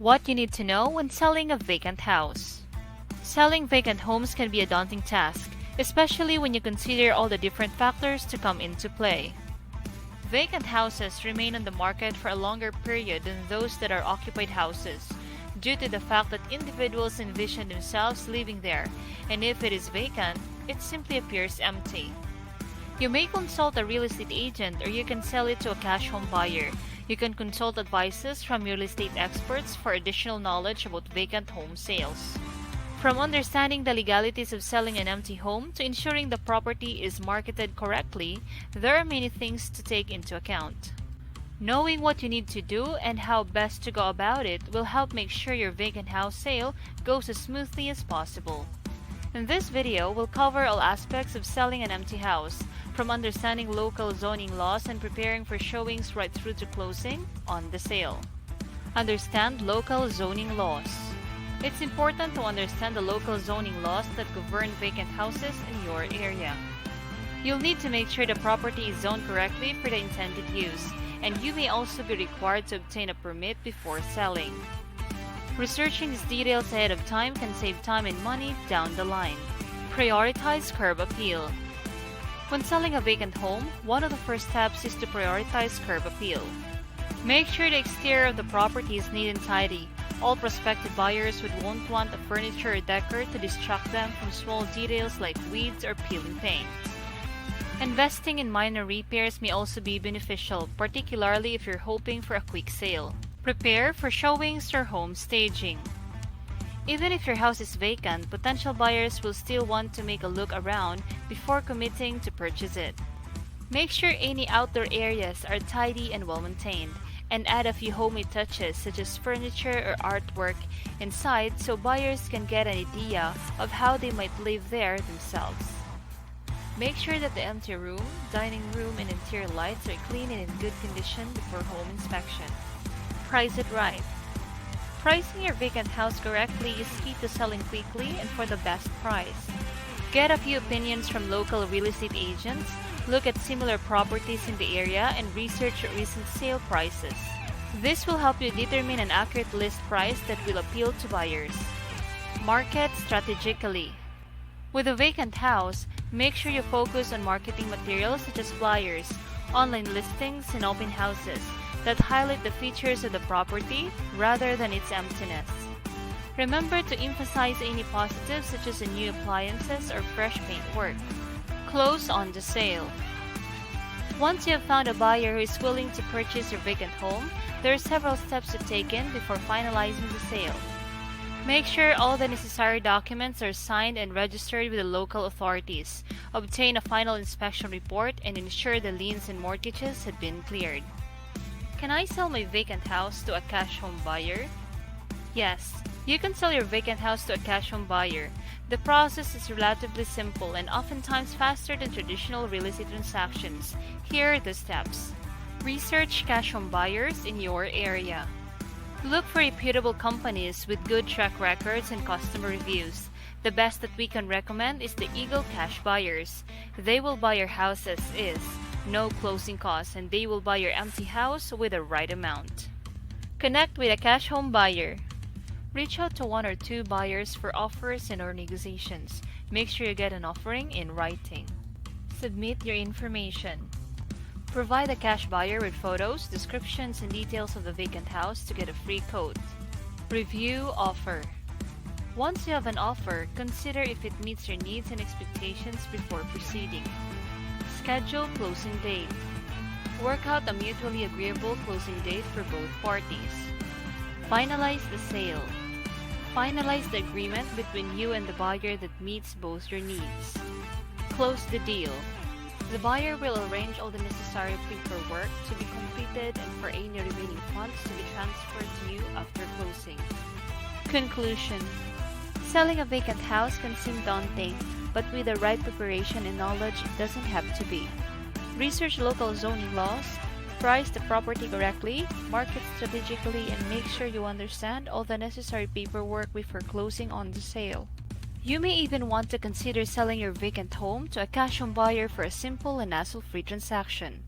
What you need to know when selling a vacant house. Selling vacant homes can be a daunting task, especially when you consider all the different factors to come into play. Vacant houses remain on the market for a longer period than those that are occupied houses, due to the fact that individuals envision themselves living there, and if it is vacant, it simply appears empty. You may consult a real estate agent or you can sell it to a cash home buyer. You can consult advices from real estate experts for additional knowledge about vacant home sales. From understanding the legalities of selling an empty home to ensuring the property is marketed correctly, there are many things to take into account. Knowing what you need to do and how best to go about it will help make sure your vacant house sale goes as smoothly as possible. In this video, we'll cover all aspects of selling an empty house, from understanding local zoning laws and preparing for showings right through to closing on the sale. Understand local zoning laws. It's important to understand the local zoning laws that govern vacant houses in your area. You'll need to make sure the property is zoned correctly for the intended use, and you may also be required to obtain a permit before selling. Researching these details ahead of time can save time and money down the line. Prioritize curb appeal. When selling a vacant home, one of the first steps is to prioritize curb appeal. Make sure the exterior of the property is neat and tidy. All prospective buyers won't want a furniture or decor to distract them from small details like weeds or peeling paint. Investing in minor repairs may also be beneficial, particularly if you're hoping for a quick sale. Prepare for showings or home staging. Even if your house is vacant, potential buyers will still want to make a look around before committing to purchase it. Make sure any outdoor areas are tidy and well maintained, and add a few homemade touches such as furniture or artwork inside so buyers can get an idea of how they might live there themselves. Make sure that the empty room, dining room, and interior lights are clean and in good condition before home inspection. Price it right. Pricing your vacant house correctly is key to selling quickly and for the best price. Get a few opinions from local real estate agents, look at similar properties in the area, and research recent sale prices. This will help you determine an accurate list price that will appeal to buyers. Market strategically. With a vacant house, make sure you focus on marketing materials such as flyers, online listings, and open houses that highlight the features of the property rather than its emptiness. Remember to emphasize any positives such as new appliances or fresh paintwork. Close on the sale. Once you have found a buyer who is willing to purchase your vacant home, there are several steps to take in before finalizing the sale. Make sure all the necessary documents are signed and registered with the local authorities. Obtain a final inspection report and ensure the liens and mortgages have been cleared. Can I sell my vacant house to a cash home buyer? Yes, you can sell your vacant house to a cash home buyer. The process is relatively simple and oftentimes faster than traditional real estate transactions. Here are the steps. Research cash home buyers in your area. Look for reputable companies with good track records and customer reviews. The best that we can recommend is the Eagle Cash Buyers. They will buy your house as is, no closing costs, and they will buy your empty house with the right amount. Connect with a cash home buyer. Reach out to one or two buyers for offers and or negotiations. Make sure you get an offering in writing. Submit your information. Provide a cash buyer with photos, descriptions, and details of the vacant house to get a free quote. Review offer. Once you have an offer, consider if it meets your needs and expectations before proceeding. Schedule closing date. Work out a mutually agreeable closing date for both parties. Finalize the sale. Finalize the agreement between you and the buyer that meets both your needs. Close the deal. The buyer will arrange all the necessary paperwork to be completed and for any remaining funds to be transferred to you after closing. Conclusion. Selling a vacant house can seem daunting, but with the right preparation and knowledge, it doesn't have to be. Research local zoning laws, price the property correctly, market strategically, and make sure you understand all the necessary paperwork before closing on the sale. You may even want to consider selling your vacant home to a cash home buyer for a simple and hassle-free transaction.